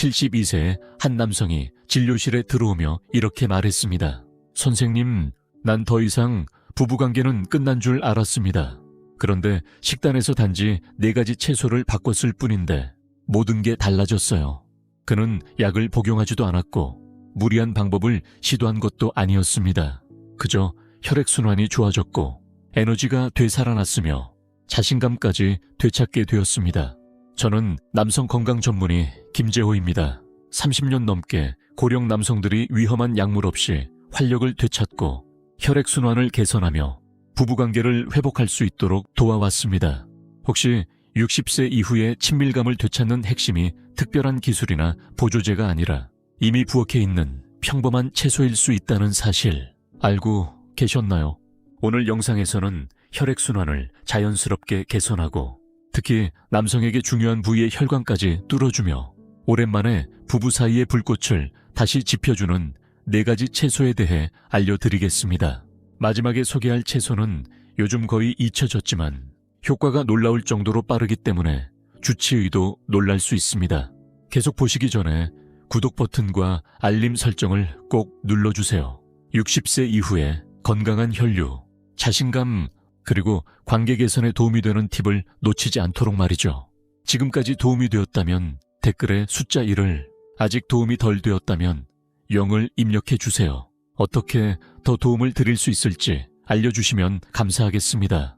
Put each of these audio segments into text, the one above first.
72세의 한 남성이 진료실에 들어오며 이렇게 말했습니다. 선생님, 난 더 이상 부부관계는 끝난 줄 알았습니다. 그런데 식단에서 단지 4가지 채소를 바꿨을 뿐인데 모든 게 달라졌어요. 그는 약을 복용하지도 않았고 무리한 방법을 시도한 것도 아니었습니다. 그저 혈액순환이 좋아졌고 에너지가 되살아났으며 자신감까지 되찾게 되었습니다. 저는 남성 건강 전문의 김재호입니다. 30년 넘게 고령 남성들이 위험한 약물 없이 활력을 되찾고 혈액순환을 개선하며 부부관계를 회복할 수 있도록 도와왔습니다. 혹시 60세 이후에 친밀감을 되찾는 핵심이 특별한 기술이나 보조제가 아니라 이미 부엌에 있는 평범한 채소일 수 있다는 사실 알고 계셨나요? 오늘 영상에서는 혈액순환을 자연스럽게 개선하고 특히 남성에게 중요한 부위의 혈관까지 뚫어주며 오랜만에 부부 사이의 불꽃을 다시 지펴주는 4가지 채소에 대해 알려드리겠습니다. 마지막에 소개할 채소는 요즘 거의 잊혀졌지만 효과가 놀라울 정도로 빠르기 때문에 주치의도 놀랄 수 있습니다. 계속 보시기 전에 구독 버튼과 알림 설정을 꼭 눌러주세요. 60세 이후에 건강한 혈류, 자신감, 그리고 관계 개선에 도움이 되는 팁을 놓치지 않도록 말이죠. 지금까지 도움이 되었다면 댓글에 숫자 1을, 아직 도움이 덜 되었다면 0을 입력해 주세요. 어떻게 더 도움을 드릴 수 있을지 알려주시면 감사하겠습니다.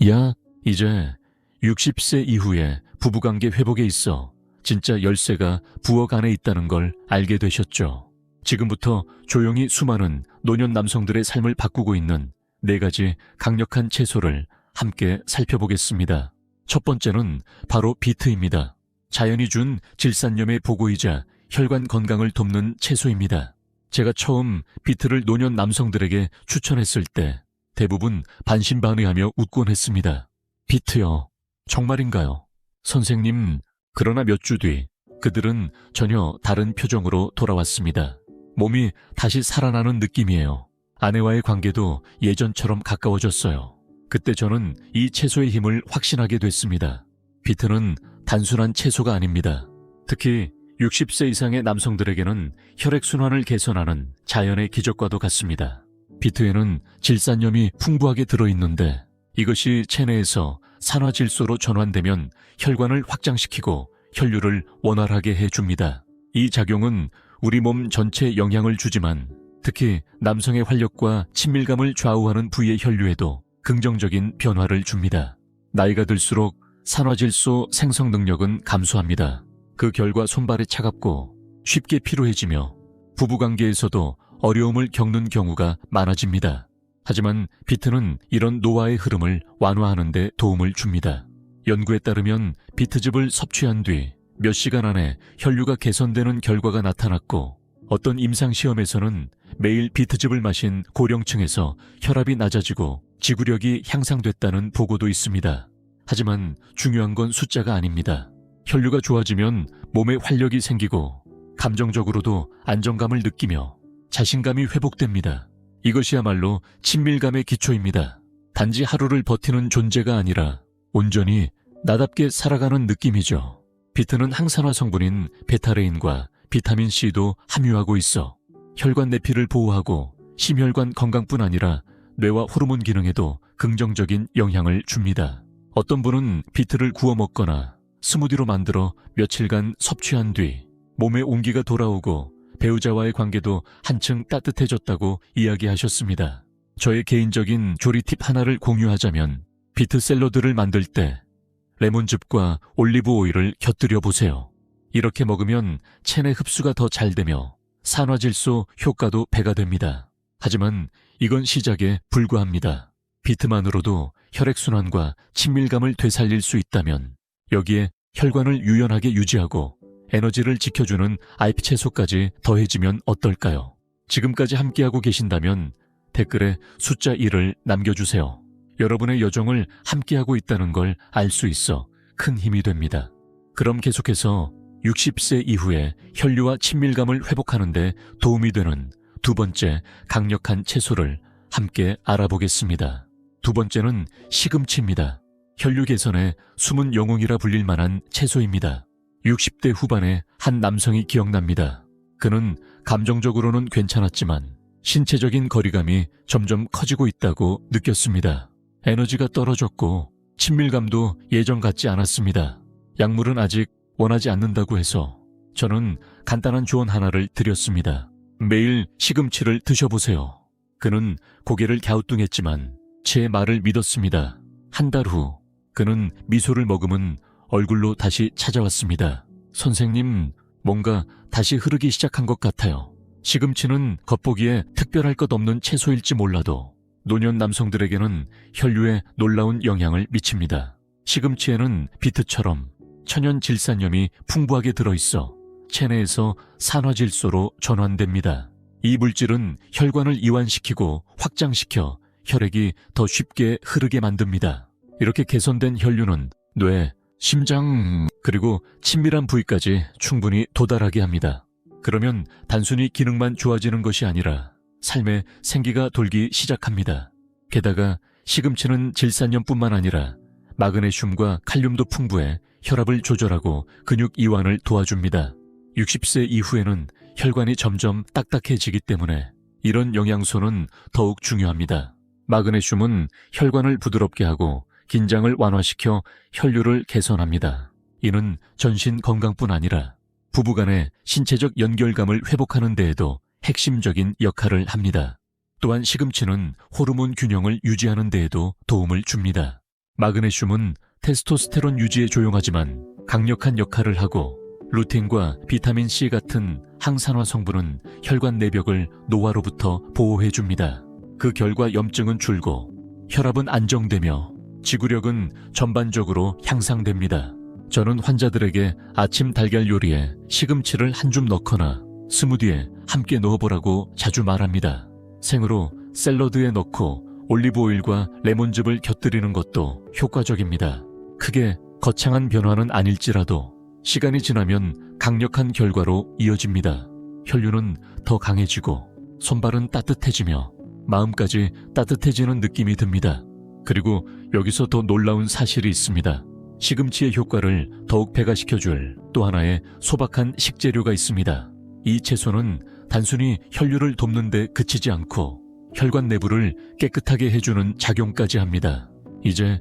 야, 이제 60세 이후에 부부관계 회복에 있어 진짜 열쇠가 부엌 안에 있다는 걸 알게 되셨죠. 지금부터 조용히 수많은 노년 남성들의 삶을 바꾸고 있는 4가지 강력한 채소를 함께 살펴보겠습니다. 첫 번째는 바로 비트입니다. 자연이 준 질산염의 보고이자 혈관 건강을 돕는 채소입니다. 제가 처음 비트를 노년 남성들에게 추천했을 때 대부분 반신반의하며 웃곤 했습니다. 비트요? 정말인가요? 선생님, 그러나 몇 주 뒤 그들은 전혀 다른 표정으로 돌아왔습니다. 몸이 다시 살아나는 느낌이에요. 아내와의 관계도 예전처럼 가까워졌어요. 그때 저는 이 채소의 힘을 확신하게 됐습니다. 비트는 단순한 채소가 아닙니다. 특히 60세 이상의 남성들에게는 혈액순환을 개선하는 자연의 기적과도 같습니다. 비트에는 질산염이 풍부하게 들어있는데 이것이 체내에서 산화질소로 전환되면 혈관을 확장시키고 혈류를 원활하게 해줍니다. 이 작용은 우리 몸 전체에 영향을 주지만 특히 남성의 활력과 친밀감을 좌우하는 부위의 혈류에도 긍정적인 변화를 줍니다. 나이가 들수록 산화질소 생성 능력은 감소합니다. 그 결과 손발이 차갑고 쉽게 피로해지며 부부관계에서도 어려움을 겪는 경우가 많아집니다. 하지만 비트는 이런 노화의 흐름을 완화하는 데 도움을 줍니다. 연구에 따르면 비트즙을 섭취한 뒤 몇 시간 안에 혈류가 개선되는 결과가 나타났고 어떤 임상시험에서는 매일 비트즙을 마신 고령층에서 혈압이 낮아지고 지구력이 향상됐다는 보고도 있습니다. 하지만 중요한 건 숫자가 아닙니다. 혈류가 좋아지면 몸에 활력이 생기고 감정적으로도 안정감을 느끼며 자신감이 회복됩니다. 이것이야말로 친밀감의 기초입니다. 단지 하루를 버티는 존재가 아니라 온전히 나답게 살아가는 느낌이죠. 비트는 항산화 성분인 베타레인과 비타민C도 함유하고 있어 혈관 내피를 보호하고 심혈관 건강뿐 아니라 뇌와 호르몬 기능에도 긍정적인 영향을 줍니다. 어떤 분은 비트를 구워 먹거나 스무디로 만들어 며칠간 섭취한 뒤 몸에 온기가 돌아오고 배우자와의 관계도 한층 따뜻해졌다고 이야기하셨습니다. 저의 개인적인 조리 팁 하나를 공유하자면 비트 샐러드를 만들 때 레몬즙과 올리브 오일을 곁들여 보세요. 이렇게 먹으면 체내 흡수가 더 잘 되며 산화질소 효과도 배가 됩니다. 하지만 이건 시작에 불과합니다. 비트만으로도 혈액순환과 친밀감을 되살릴 수 있다면 여기에 혈관을 유연하게 유지하고 에너지를 지켜주는 IP 채소까지 더해지면 어떨까요? 지금까지 함께하고 계신다면 댓글에 숫자 1을 남겨주세요. 여러분의 여정을 함께하고 있다는 걸 알 수 있어 큰 힘이 됩니다. 그럼 계속해서 60세 이후에 혈류와 친밀감을 회복하는 데 도움이 되는 두 번째 강력한 채소를 함께 알아보겠습니다. 두 번째는 시금치입니다. 혈류 개선에 숨은 영웅이라 불릴 만한 채소입니다. 60대 후반의 한 남성이 기억납니다. 그는 감정적으로는 괜찮았지만 신체적인 거리감이 점점 커지고 있다고 느꼈습니다. 에너지가 떨어졌고 친밀감도 예전 같지 않았습니다. 약물은 아직 원하지 않는다고 해서 저는 간단한 조언 하나를 드렸습니다. 매일 시금치를 드셔보세요. 그는 고개를 갸우뚱했지만 제 말을 믿었습니다. 한 달 후 그는 미소를 머금은 얼굴로 다시 찾아왔습니다. 선생님, 뭔가 다시 흐르기 시작한 것 같아요. 시금치는 겉보기에 특별할 것 없는 채소일지 몰라도 노년 남성들에게는 혈류에 놀라운 영향을 미칩니다. 시금치에는 비트처럼 천연 질산염이 풍부하게 들어있어 체내에서 산화질소로 전환됩니다. 이 물질은 혈관을 이완시키고 확장시켜 혈액이 더 쉽게 흐르게 만듭니다. 이렇게 개선된 혈류는 뇌, 심장, 그리고 친밀한 부위까지 충분히 도달하게 합니다. 그러면 단순히 기능만 좋아지는 것이 아니라 삶에 생기가 돌기 시작합니다. 게다가 시금치는 질산염뿐만 아니라 마그네슘과 칼륨도 풍부해 혈압을 조절하고 근육 이완을 도와줍니다. 60세 이후에는 혈관이 점점 딱딱해지기 때문에 이런 영양소는 더욱 중요합니다. 마그네슘은 혈관을 부드럽게 하고 긴장을 완화시켜 혈류를 개선합니다. 이는 전신 건강뿐 아니라 부부간의 신체적 연결감을 회복하는 데에도 핵심적인 역할을 합니다. 또한 시금치는 호르몬 균형을 유지하는 데에도 도움을 줍니다. 마그네슘은 테스토스테론 유지에 조용하지만 강력한 역할을 하고 루틴과 비타민C 같은 항산화 성분은 혈관 내벽을 노화로부터 보호해줍니다. 그 결과 염증은 줄고 혈압은 안정되며 지구력은 전반적으로 향상됩니다. 저는 환자들에게 아침 달걀 요리에 시금치를 한 줌 넣거나 스무디에 함께 넣어보라고 자주 말합니다. 생으로 샐러드에 넣고 올리브오일과 레몬즙을 곁들이는 것도 효과적입니다. 크게 거창한 변화는 아닐지라도 시간이 지나면 강력한 결과로 이어집니다. 혈류는 더 강해지고 손발은 따뜻해지며 마음까지 따뜻해지는 느낌이 듭니다. 그리고 여기서 더 놀라운 사실이 있습니다. 시금치의 효과를 더욱 배가시켜줄 또 하나의 소박한 식재료가 있습니다. 이 채소는 단순히 혈류를 돕는 데 그치지 않고 혈관 내부를 깨끗하게 해주는 작용까지 합니다. 이제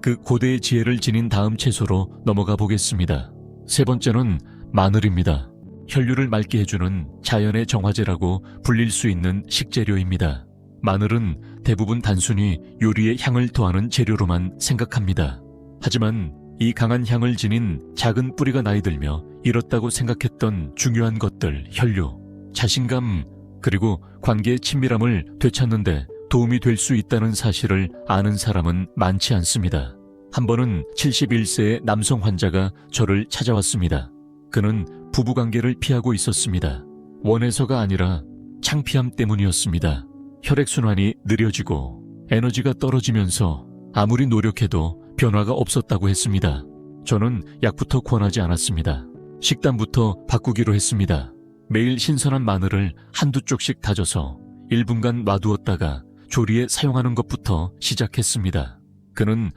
그 고대의 지혜를 지닌 다음 채소로 넘어가 보겠습니다. 세 번째는 마늘입니다. 혈류를 맑게 해주는 자연의 정화제라고 불릴 수 있는 식재료입니다. 마늘은 대부분 단순히 요리에 향을 더하는 재료로만 생각합니다. 하지만 이 강한 향을 지닌 작은 뿌리가 나이 들며 잃었다고 생각했던 중요한 것들, 혈류, 자신감, 그리고 관계의 친밀함을 되찾는 데 도움이 될 수 있다는 사실을 아는 사람은 많지 않습니다. 한 번은 71세의 남성 환자가 저를 찾아왔습니다. 그는 부부관계를 피하고 있었습니다. 원해서가 아니라 창피함 때문이었습니다. 혈액순환이 느려지고 에너지가 떨어지면서 아무리 노력해도 변화가 없었다고 했습니다. 저는 약부터 권하지 않았습니다. 식단부터 바꾸기로 했습니다. 매일 신선한 마늘을 한두 쪽씩 다져서 1분간 놔두었다가 조리에 사용하는 것부터 시작했습니다. 그는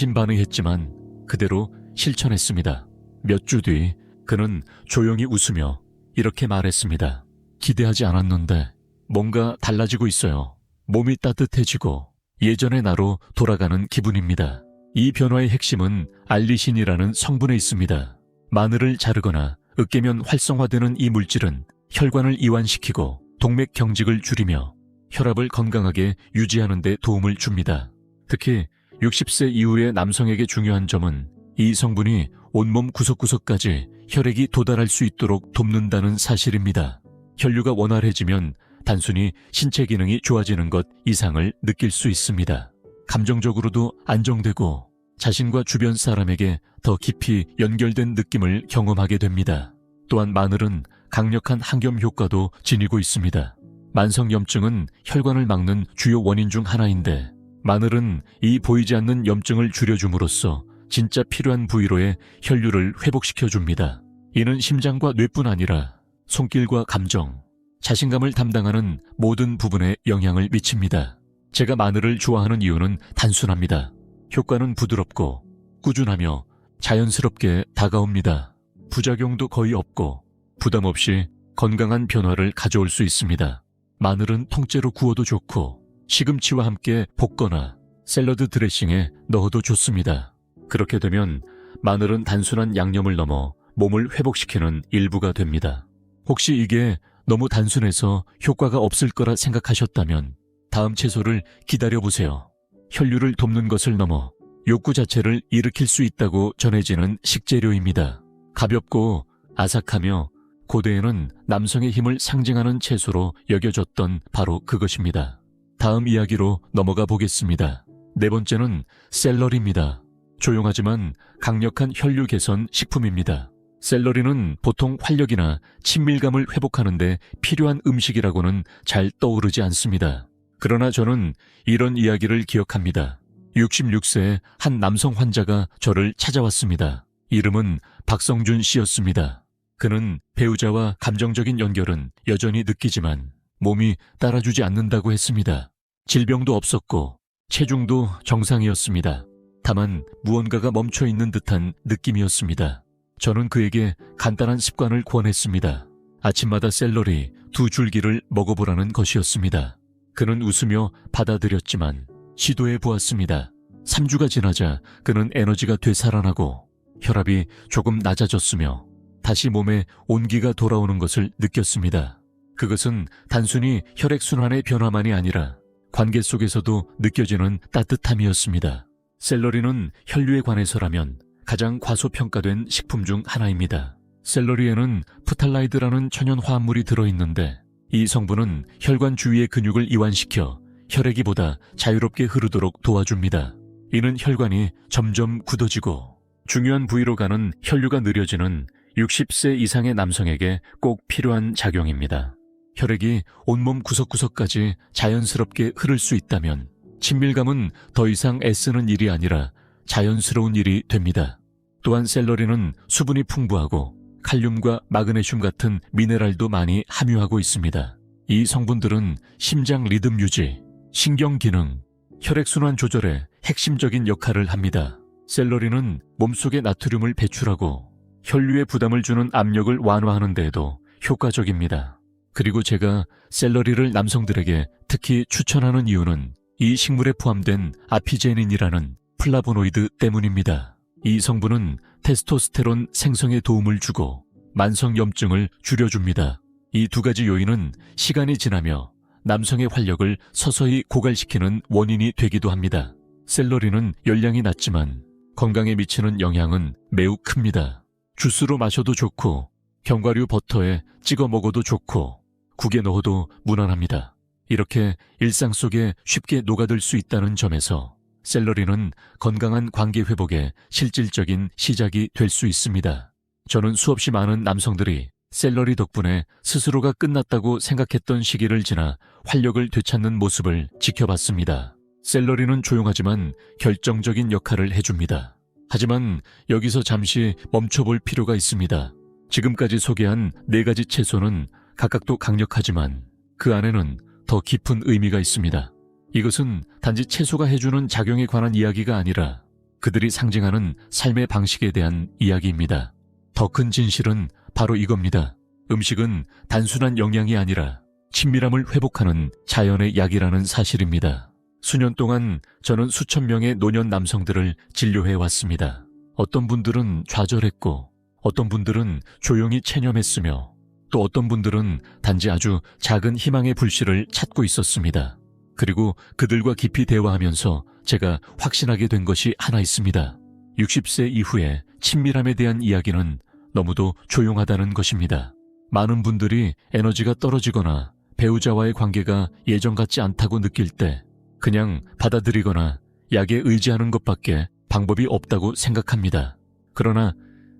반신반의했지만 그대로 실천했습니다. 몇 주 뒤 그는 조용히 웃으며 이렇게 말했습니다. 기대하지 않았는데 뭔가 달라지고 있어요. 몸이 따뜻해지고 예전의 나로 돌아가는 기분입니다. 이 변화의 핵심은 알리신이라는 성분에 있습니다. 마늘을 자르거나 으깨면 활성화되는 이 물질은 혈관을 이완시키고 동맥 경직을 줄이며 혈압을 건강하게 유지하는 데 도움을 줍니다. 특히 60세 이후의 남성에게 중요한 점은 이 성분이 온몸 구석구석까지 혈액이 도달할 수 있도록 돕는다는 사실입니다. 혈류가 원활해지면 단순히 신체 기능이 좋아지는 것 이상을 느낄 수 있습니다. 감정적으로도 안정되고 자신과 주변 사람에게 더 깊이 연결된 느낌을 경험하게 됩니다. 또한 마늘은 강력한 항염 효과도 지니고 있습니다. 만성염증은 혈관을 막는 주요 원인 중 하나인데 마늘은 이 보이지 않는 염증을 줄여줌으로써 진짜 필요한 부위로의 혈류를 회복시켜줍니다. 이는 심장과 뇌뿐 아니라 손길과 감정, 자신감을 담당하는 모든 부분에 영향을 미칩니다. 제가 마늘을 좋아하는 이유는 단순합니다. 효과는 부드럽고 꾸준하며 자연스럽게 다가옵니다. 부작용도 거의 없고 부담 없이 건강한 변화를 가져올 수 있습니다. 마늘은 통째로 구워도 좋고 시금치와 함께 볶거나 샐러드 드레싱에 넣어도 좋습니다. 그렇게 되면 마늘은 단순한 양념을 넘어 몸을 회복시키는 일부가 됩니다. 혹시 이게 너무 단순해서 효과가 없을 거라 생각하셨다면 다음 채소를 기다려보세요. 혈류를 돕는 것을 넘어 욕구 자체를 일으킬 수 있다고 전해지는 식재료입니다. 가볍고 아삭하며 고대에는 남성의 힘을 상징하는 채소로 여겨졌던 바로 그것입니다. 다음 이야기로 넘어가 보겠습니다. 네 번째는 샐러리입니다. 조용하지만 강력한 혈류 개선 식품입니다. 샐러리는 보통 활력이나 친밀감을 회복하는 데 필요한 음식이라고는 잘 떠오르지 않습니다. 그러나 저는 이런 이야기를 기억합니다. 66세의 한 남성 환자가 저를 찾아왔습니다. 이름은 박성준 씨였습니다. 그는 배우자와 감정적인 연결은 여전히 느끼지만 몸이 따라주지 않는다고 했습니다. 질병도 없었고 체중도 정상이었습니다. 다만 무언가가 멈춰있는 듯한 느낌이었습니다. 저는 그에게 간단한 습관을 권했습니다. 아침마다 샐러리 2줄기를 먹어보라는 것이었습니다. 그는 웃으며 받아들였지만 시도해 보았습니다. 3주가 지나자 그는 에너지가 되살아나고 혈압이 조금 낮아졌으며 다시 몸에 온기가 돌아오는 것을 느꼈습니다. 그것은 단순히 혈액순환의 변화만이 아니라 관계 속에서도 느껴지는 따뜻함이었습니다. 샐러리는 혈류에 관해서라면 가장 과소평가된 식품 중 하나입니다. 샐러리에는 프탈라이드라는 천연 화합물이 들어있는데 이 성분은 혈관 주위의 근육을 이완시켜 혈액이 보다 자유롭게 흐르도록 도와줍니다. 이는 혈관이 점점 굳어지고 중요한 부위로 가는 혈류가 느려지는 60세 이상의 남성에게 꼭 필요한 작용입니다. 혈액이 온몸 구석구석까지 자연스럽게 흐를 수 있다면 친밀감은 더 이상 애쓰는 일이 아니라 자연스러운 일이 됩니다. 또한 샐러리는 수분이 풍부하고 칼륨과 마그네슘 같은 미네랄도 많이 함유하고 있습니다. 이 성분들은 심장 리듬 유지, 신경 기능, 혈액순환 조절에 핵심적인 역할을 합니다. 샐러리는 몸속의 나트륨을 배출하고 혈류에 부담을 주는 압력을 완화하는 데에도 효과적입니다. 그리고 제가 샐러리를 남성들에게 특히 추천하는 이유는 이 식물에 포함된 아피제닌이라는 플라보노이드 때문입니다. 이 성분은 테스토스테론 생성에 도움을 주고 만성염증을 줄여줍니다. 이 두 가지 요인은 시간이 지나며 남성의 활력을 서서히 고갈시키는 원인이 되기도 합니다. 샐러리는 열량이 낮지만 건강에 미치는 영향은 매우 큽니다. 주스로 마셔도 좋고 견과류 버터에 찍어 먹어도 좋고 국에 넣어도 무난합니다. 이렇게 일상 속에 쉽게 녹아들 수 있다는 점에서 샐러리는 건강한 관계 회복의 실질적인 시작이 될 수 있습니다. 저는 수없이 많은 남성들이 샐러리 덕분에 스스로가 끝났다고 생각했던 시기를 지나 활력을 되찾는 모습을 지켜봤습니다. 샐러리는 조용하지만 결정적인 역할을 해줍니다. 하지만 여기서 잠시 멈춰볼 필요가 있습니다. 지금까지 소개한 4가지 채소는 각각도 강력하지만 그 안에는 더 깊은 의미가 있습니다. 이것은 단지 채소가 해주는 작용에 관한 이야기가 아니라 그들이 상징하는 삶의 방식에 대한 이야기입니다. 더 큰 진실은 바로 이겁니다. 음식은 단순한 영양이 아니라 친밀함을 회복하는 자연의 약이라는 사실입니다. 수년 동안 저는 수천 명의 노년 남성들을 진료해 왔습니다. 어떤 분들은 좌절했고 어떤 분들은 조용히 체념했으며 또 어떤 분들은 단지 아주 작은 희망의 불씨를 찾고 있었습니다. 그리고 그들과 깊이 대화하면서 제가 확신하게 된 것이 하나 있습니다. 60세 이후에 친밀함에 대한 이야기는 너무도 조용하다는 것입니다. 많은 분들이 에너지가 떨어지거나 배우자와의 관계가 예전 같지 않다고 느낄 때 그냥 받아들이거나 약에 의지하는 것밖에 방법이 없다고 생각합니다. 그러나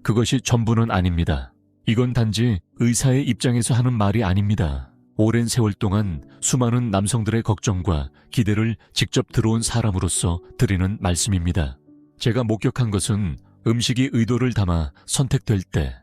그것이 전부는 아닙니다. 이건 단지 의사의 입장에서 하는 말이 아닙니다. 오랜 세월 동안 수많은 남성들의 걱정과 기대를 직접 들어온 사람으로서 드리는 말씀입니다. 제가 목격한 것은 음식이 의도를 담아 선택될 때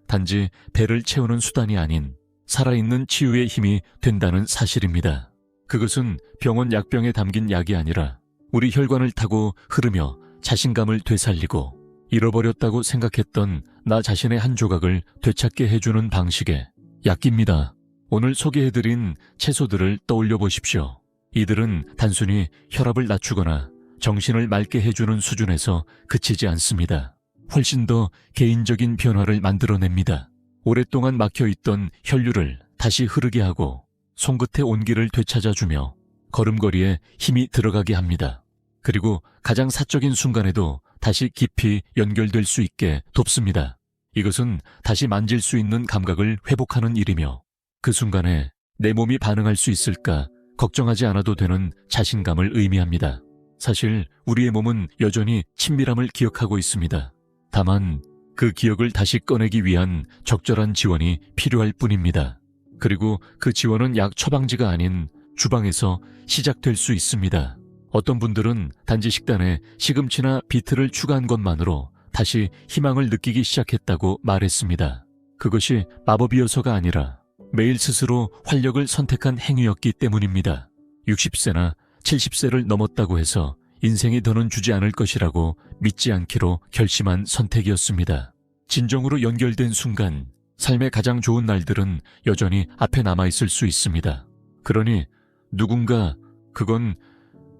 단지 배를 채우는 수단이 아닌 살아있는 치유의 힘이 된다는 사실입니다. 그것은 병원 약병에 담긴 약이 아니라 우리 혈관을 타고 흐르며 자신감을 되살리고 잃어버렸다고 생각했던 나 자신의 한 조각을 되찾게 해주는 방식의 약기입니다. 오늘 소개해드린 채소들을 떠올려 보십시오. 이들은 단순히 혈압을 낮추거나 정신을 맑게 해주는 수준에서 그치지 않습니다. 훨씬 더 개인적인 변화를 만들어냅니다. 오랫동안 막혀있던 혈류를 다시 흐르게 하고 손끝의 온기를 되찾아주며 걸음걸이에 힘이 들어가게 합니다. 그리고 가장 사적인 순간에도 다시 깊이 연결될 수 있게 돕습니다. 이것은 다시 만질 수 있는 감각을 회복하는 일이며 그 순간에 내 몸이 반응할 수 있을까 걱정하지 않아도 되는 자신감을 의미합니다. 사실 우리의 몸은 여전히 친밀함을 기억하고 있습니다. 다만 그 기억을 다시 꺼내기 위한 적절한 지원이 필요할 뿐입니다. 그리고 그 지원은 약 처방지가 아닌 주방에서 시작될 수 있습니다. 어떤 분들은 단지 식단에 시금치나 비트를 추가한 것만으로 다시 희망을 느끼기 시작했다고 말했습니다. 그것이 마법이어서가 아니라 매일 스스로 활력을 선택한 행위였기 때문입니다. 60세나 70세를 넘었다고 해서 인생이 더는 주지 않을 것이라고 믿지 않기로 결심한 선택이었습니다. 진정으로 연결된 순간 삶의 가장 좋은 날들은 여전히 앞에 남아있을 수 있습니다. 그러니 누군가 그건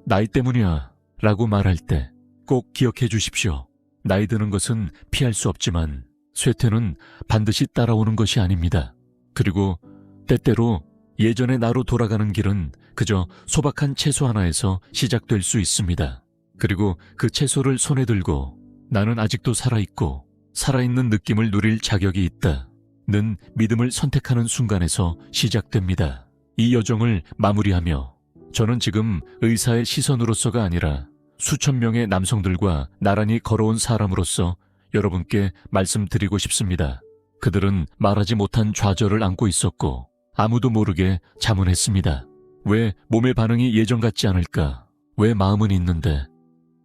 나이 때문이야 라고 말할 때 꼭 기억해 주십시오. 나이 드는 것은 피할 수 없지만 쇠퇴는 반드시 따라오는 것이 아닙니다. 그리고 때때로 예전의 나로 돌아가는 길은 그저 소박한 채소 하나에서 시작될 수 있습니다. 그리고 그 채소를 손에 들고 나는 아직도 살아있고 살아있는 느낌을 누릴 자격이 있다는 믿음을 선택하는 순간에서 시작됩니다. 이 여정을 마무리하며 저는 지금 의사의 시선으로서가 아니라 수천 명의 남성들과 나란히 걸어온 사람으로서 여러분께 말씀드리고 싶습니다. 그들은 말하지 못한 좌절을 안고 있었고 아무도 모르게 자문했습니다. 왜 몸의 반응이 예전 같지 않을까? 왜 마음은 있는데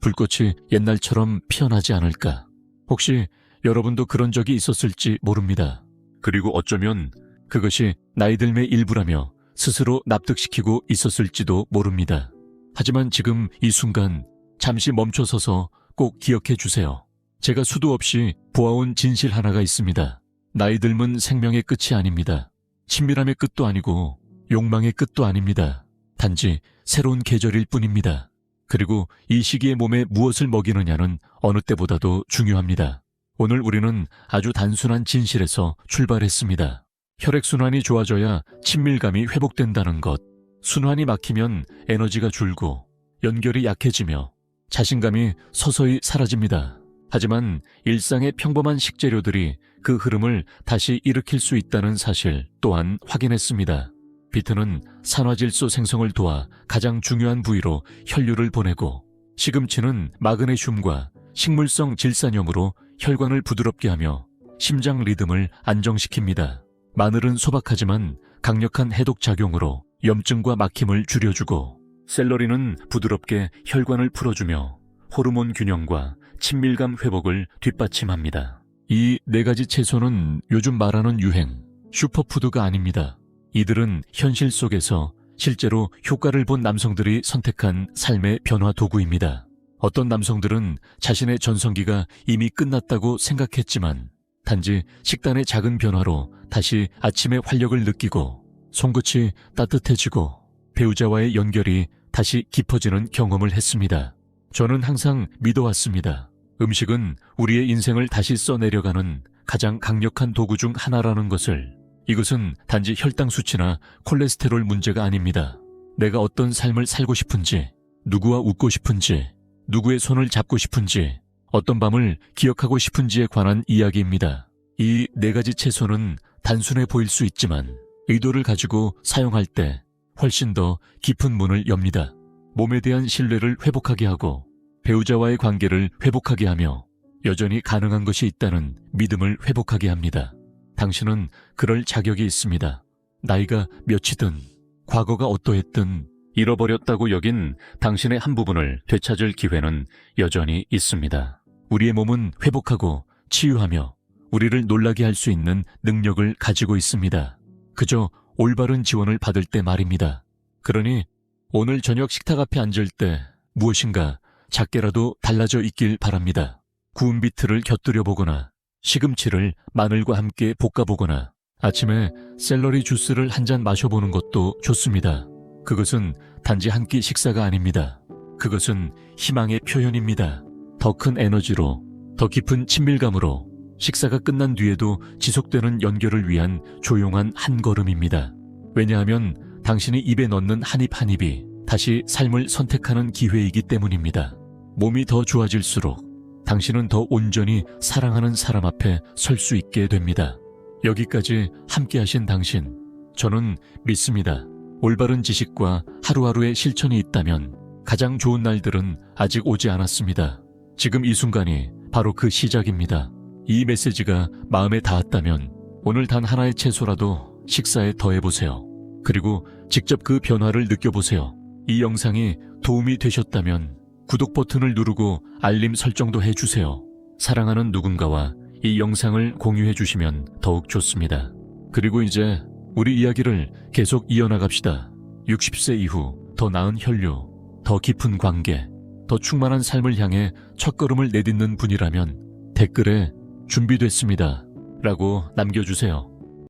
불꽃이 옛날처럼 피어나지 않을까? 혹시 여러분도 그런 적이 있었을지 모릅니다. 그리고 어쩌면 그것이 나이 들매 일부라며 스스로 납득시키고 있었을지도 모릅니다. 하지만 지금 이 순간 잠시 멈춰서서 꼭 기억해 주세요. 제가 수도 없이 보아온 진실 하나가 있습니다. 나이 들면 생명의 끝이 아닙니다. 친밀함의 끝도 아니고 욕망의 끝도 아닙니다. 단지 새로운 계절일 뿐입니다. 그리고 이 시기에 몸에 무엇을 먹이느냐는 어느 때보다도 중요합니다. 오늘 우리는 아주 단순한 진실에서 출발했습니다. 혈액순환이 좋아져야 친밀감이 회복된다는 것. 순환이 막히면 에너지가 줄고 연결이 약해지며 자신감이 서서히 사라집니다. 하지만 일상의 평범한 식재료들이 그 흐름을 다시 일으킬 수 있다는 사실 또한 확인했습니다. 비트는 산화질소 생성을 도와 가장 중요한 부위로 혈류를 보내고 시금치는 마그네슘과 식물성 질산염으로 혈관을 부드럽게 하며 심장 리듬을 안정시킵니다. 마늘은 소박하지만 강력한 해독 작용으로 염증과 막힘을 줄여주고 샐러리는 부드럽게 혈관을 풀어주며 호르몬 균형과 친밀감 회복을 뒷받침합니다. 이 네 가지 채소는 요즘 말하는 유행, 슈퍼푸드가 아닙니다. 이들은 현실 속에서 실제로 효과를 본 남성들이 선택한 삶의 변화 도구입니다. 어떤 남성들은 자신의 전성기가 이미 끝났다고 생각했지만 단지 식단의 작은 변화로 다시 아침의 활력을 느끼고 손끝이 따뜻해지고 배우자와의 연결이 다시 깊어지는 경험을 했습니다. 저는 항상 믿어왔습니다. 음식은 우리의 인생을 다시 써내려가는 가장 강력한 도구 중 하나라는 것을. 이것은 단지 혈당 수치나 콜레스테롤 문제가 아닙니다. 내가 어떤 삶을 살고 싶은지, 누구와 웃고 싶은지, 누구의 손을 잡고 싶은지, 어떤 밤을 기억하고 싶은지에 관한 이야기입니다. 이 네 가지 채소는 단순해 보일 수 있지만 의도를 가지고 사용할 때 훨씬 더 깊은 문을 엽니다. 몸에 대한 신뢰를 회복하게 하고 배우자와의 관계를 회복하게 하며 여전히 가능한 것이 있다는 믿음을 회복하게 합니다. 당신은 그럴 자격이 있습니다. 나이가 몇이든 과거가 어떠했든 잃어버렸다고 여긴 당신의 한 부분을 되찾을 기회는 여전히 있습니다. 우리의 몸은 회복하고 치유하며 우리를 놀라게 할 수 있는 능력을 가지고 있습니다. 그저 올바른 지원을 받을 때 말입니다. 그러니 오늘 저녁 식탁 앞에 앉을 때 무엇인가 작게라도 달라져 있길 바랍니다. 구운 비트를 곁들여 보거나 시금치를 마늘과 함께 볶아보거나 아침에 샐러리 주스를 한 잔 마셔보는 것도 좋습니다. 그것은 단지 한 끼 식사가 아닙니다. 그것은 희망의 표현입니다. 더 큰 에너지로, 더 깊은 친밀감으로 식사가 끝난 뒤에도 지속되는 연결을 위한 조용한 한 걸음입니다. 왜냐하면 당신이 입에 넣는 한 입 한 입이 다시 삶을 선택하는 기회이기 때문입니다. 몸이 더 좋아질수록 당신은 더 온전히 사랑하는 사람 앞에 설 수 있게 됩니다. 여기까지 함께 하신 당신, 저는 믿습니다. 올바른 지식과 하루하루의 실천이 있다면 가장 좋은 날들은 아직 오지 않았습니다. 지금 이 순간이 바로 그 시작입니다. 이 메시지가 마음에 닿았다면 오늘 단 하나의 채소라도 식사에 더해보세요. 그리고 직접 그 변화를 느껴보세요. 이 영상이 도움이 되셨다면 구독 버튼을 누르고 알림 설정도 해주세요. 사랑하는 누군가와 이 영상을 공유해 주시면 더욱 좋습니다. 그리고 이제 우리 이야기를 계속 이어나갑시다. 60세 이후 더 나은 혈류, 더 깊은 관계, 더 충만한 삶을 향해 첫걸음을 내딛는 분이라면 댓글에 준비됐습니다 라고 남겨주세요.